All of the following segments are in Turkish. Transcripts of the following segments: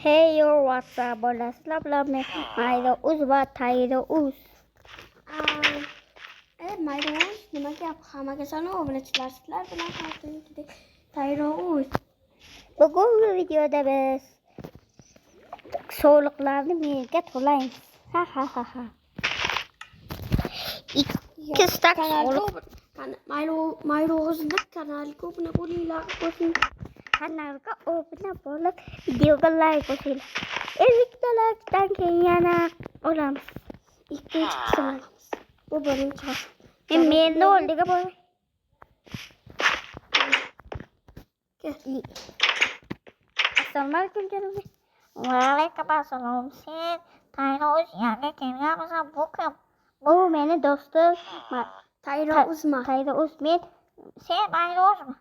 Hey yo, what's up? Bolaslar bilan men Mayda-uz va Tayda-uz. Mayda-uz nima gap? Hammaga salom, obunachilar. Sizlar bilan Tayda-uz. Bugungi videoda biz soliqlarni menga to'laymiz. Ha. Ikki stak soliq. Mayda-uzning kanaliga obuna bo'linglar. Kanalga obuna bo'lib, videoga like bosinglar. 50 ta likedan keyin yana olamiz. Ikkinchi qism olamiz. Bu birinchi. Menda oldiga bo'l. Assalomu alaykum janob. Va alaykum assalom. Sen Tayda-uz yangi kelganmisan? Bu meni do'stim Tayda-uzmi? Tayda-uz. Sen Mayda-uzmi?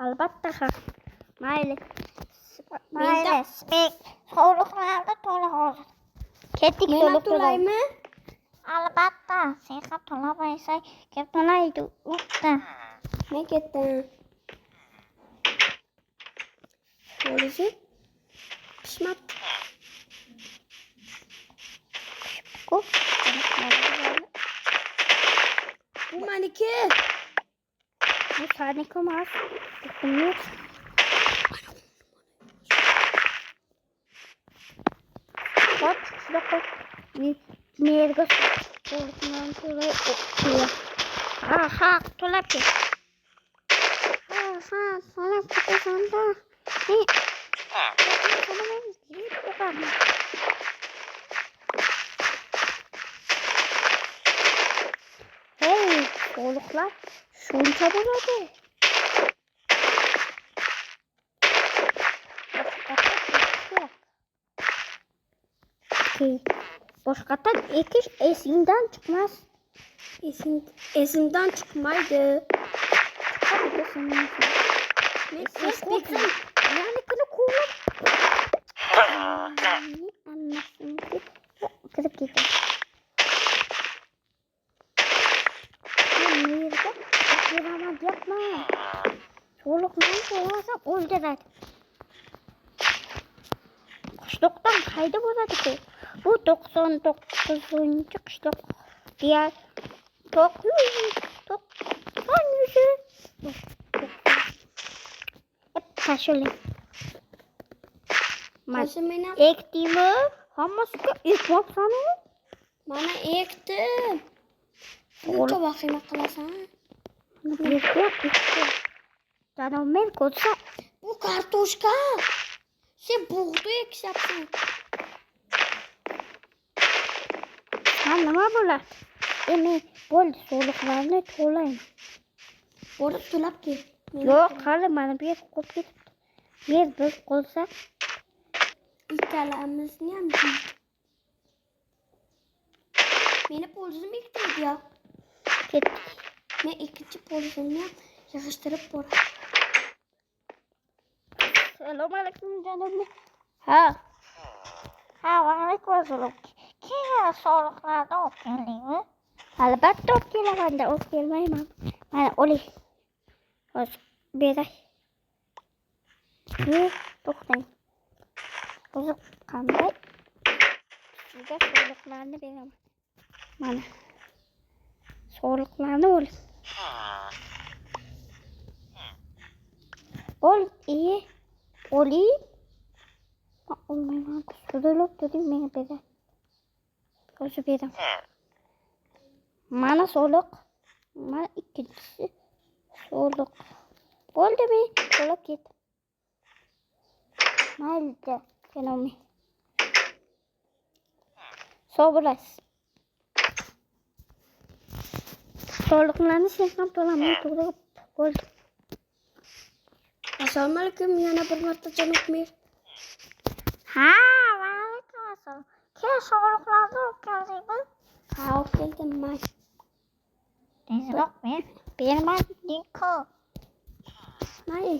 Albatta ha. Mayli. Spek soliqlarni to'la hozir. Ketdik Men to'laymi? Albatta. Sen ham to'lamaysan. Kim to'laydi? O'qda. Men ketdim. Bo'lisi? Pishmabdi. Bu meniki. Bu seniki emas. Bunlar bak, şurada merga soliqlarni to'lay o'qiyor. Ha, to'lab ket. Ha, solab ketasan-da. Hey, soliqlar shuncha bo'ladi. Boshqatdan ekish esingdan chiqmas. Esimdan chiqmaydi. Men speksan. Yanikini quvib. Kirib ketdi. Men yerga o'tiraman deyapman. Soliqlarni to'lasam o'ldiradi. Qishloqdan qayda bo'ladi-ku? Bu 99-qishloq diye Taşılı. Ektiğimi hammasiga ekmoqsanu. Mana ekdim. Buncha vahima qilasan. Canım men ko'rsa bu kartoshka. Sen bug'doy eksyapsan. Nima bo'ladi? Men bo'ldi, soliqlarni to'layman. Borib to'lab kel. Yo'q, qani mana bu yer qolib ketibdi. Yer biz qolsa ikkalamizni ham meni polizim ektirdi ya. ketdik. Men ikkinchi polizimni ham yig'ishtirib boraman. Assalomu alaykum janob. Ha, va alaykum assalom. Keyin soliqlarni olib keldingmi? Albatta olib kelaman-da, olib kelmayman. Mana oling. Hozir beray. To'xtang. O'zi qanday? Sizga soliqlarni beraman. Mana. Soliqlarni oling. Oling. Olmayman. Sudolib dedim menga beray. O'zi beraman. Mana soliq. Mana ikkinchisi soliq. Bo'ldimi? To'lab ket. Mayli, janob. Sog' bo'lasiz. Soliqlarni sen ham to'laman, to'g'ri bo'ldi. Assalomu alaykum, yana bir marta janob mer. Ha, va alaykum assalom. Keyin soliqlarni olib keldingmi? Ha, olib keldim men. Tezroq men bermading-ku. Mayli.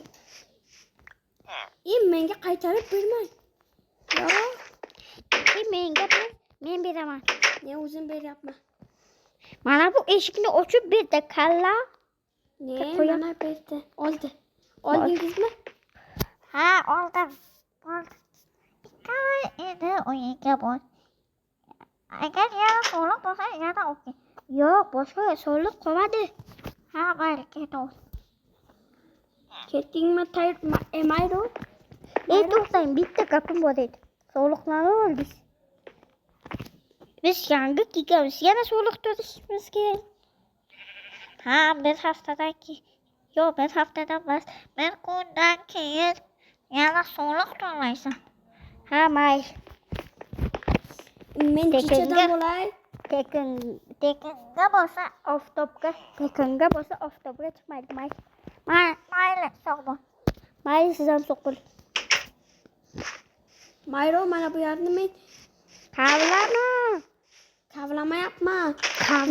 Menga qaytarib bermang. Yo'q. Menga ber, men beraman. Men o'zim beryapman. Mana bu eshikni ochib berdi kalla. Mana berdi. Oldi. Oldingizmi? Ha, oldim. o'yinga bor. Agar yana soliq bo'lsa, yana okey. Yo'q, boshqa soliq qolmadi. Ha, mayli, ketaver. Ketdingmi Mayro? To'xtang, bitta gapim bor edi. Soliqlarni oldik. Biz yangi kelganmiz, yana soliq to'lashimiz kerak. Ha, bir haftadan keyin. Yo'q, bir haftadan emas, bir kundan keyin yana soliq to'laysan. Ha, mayli. Men kechadan bo'lay. Tekinga bo'lsa oftobga chiqmaydi. Mayli, sog' bo'l. Mayli, siz ham sog' bo'ling. Mayro, mana bu yerni men kavlamayapman.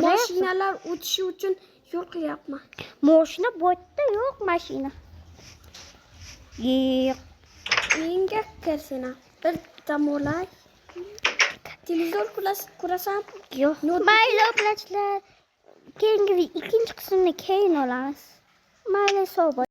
Mashinalar o'tishi uchun yo'l qilyapman. Mashina bo'tda yo'q mashina. Yo'q. Uyingga kirsana. Bir damolay. Televizor ko'rasan? Yo'q. Mayli, obunachilar. Keyingi ikinchi qismni keyin olamiz. Mayli, sog' bo'ling.